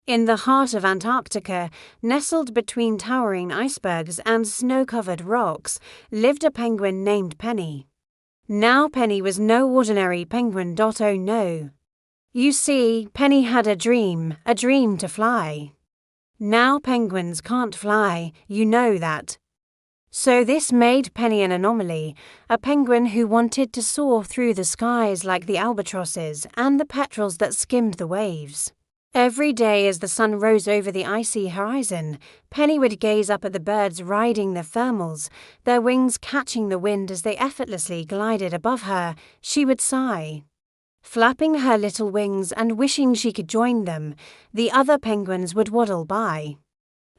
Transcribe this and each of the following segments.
In the heart of Antarctica, nestled between towering icebergs and snow-covered rocks, lived a penguin named Penny. Now Penny was no ordinary penguin. Oh no. You see, Penny had a dream to fly. Now penguins can't fly, you know that. So this made Penny an anomaly, a penguin who wanted to soar through the skies like the albatrosses and the petrels that skimmed the waves. Every day as the sun rose over the icy horizon, Penny would gaze up at the birds riding the thermals, their wings catching the wind as they effortlessly glided above her. She would sigh. Flapping her little wings and wishing she could join them, the other penguins would waddle by,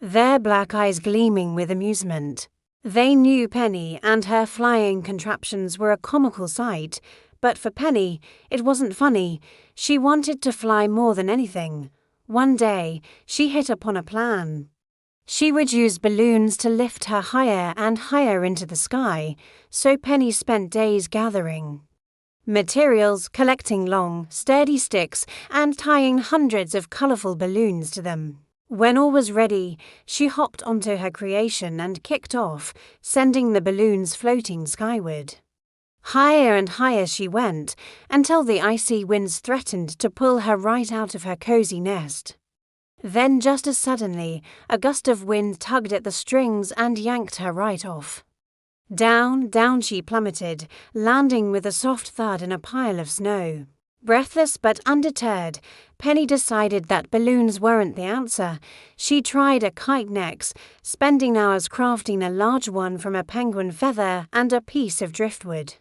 their black eyes gleaming with amusement. They knew Penny and her flying contraptions were a comical sight, but for Penny, it wasn't funny. She wanted to fly more than anything. One day, she hit upon a plan. She would use balloons to lift her higher and higher into the sky, so Penny spent days gathering materials, collecting long, sturdy sticks, and tying hundreds of colorful balloons to them. When all was ready, she hopped onto her creation and kicked off, sending the balloons floating skyward. Higher and higher she went, until the icy winds threatened to pull her right out of her cozy nest. Then just as suddenly, a gust of wind tugged at the strings and yanked her right off. Down, down she plummeted, landing with a soft thud in a pile of snow. Breathless but undeterred, Penny decided that balloons weren't the answer. She tried a kite next, spending hours crafting a large one from a penguin feather and a piece of driftwood.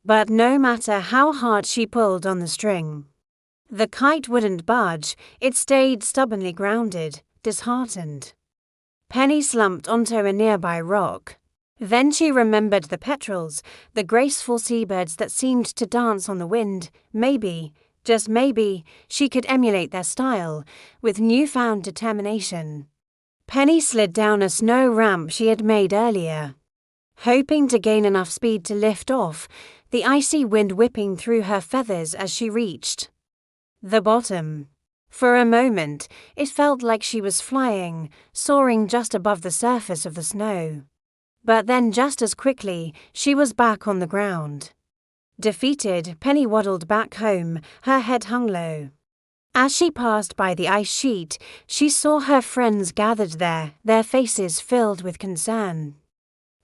But no matter how hard she pulled on the string, the kite wouldn't budge. It stayed stubbornly grounded, disheartened. Penny slumped onto a nearby rock. Then she remembered the petrels, the graceful seabirds that seemed to dance on the wind. Maybe, just maybe, she could emulate their style, with newfound determination. Penny slid down a snow ramp she had made earlier, hoping to gain enough speed to lift off, the icy wind whipping through her feathers as she reached the bottom. For a moment, it felt like she was flying, soaring just above the surface of the snow. But then just as quickly, she was back on the ground. Defeated, Penny waddled back home, her head hung low. As she passed by the ice sheet, she saw her friends gathered there, their faces filled with concern.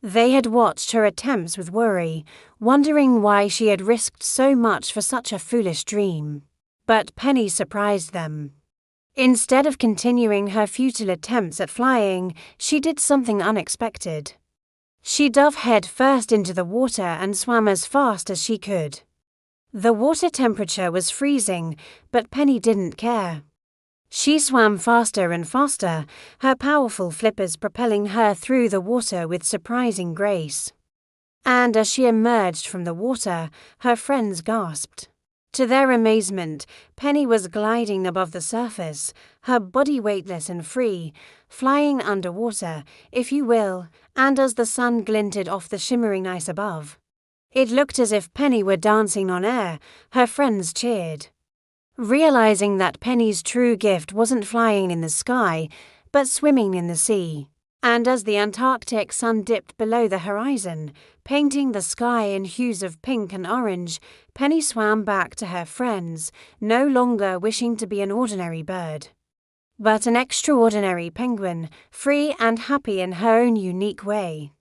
They had watched her attempts with worry, wondering why she had risked so much for such a foolish dream. But Penny surprised them. Instead of continuing her futile attempts at flying, she did something unexpected. She dove head first into the water and swam as fast as she could. The water temperature was freezing, but Penny didn't care. She swam faster and faster, her powerful flippers propelling her through the water with surprising grace. And as she emerged from the water, her friends gasped. To their amazement, Penny was gliding above the surface, her body weightless and free, flying underwater, if you will, and as the sun glinted off the shimmering ice above, it looked as if Penny were dancing on air. Her friends cheered, realizing that Penny's true gift wasn't flying in the sky, but swimming in the sea. And as the Antarctic sun dipped below the horizon, painting the sky in hues of pink and orange, Penny swam back to her friends, no longer wishing to be an ordinary bird, but an extraordinary penguin, free and happy in her own unique way.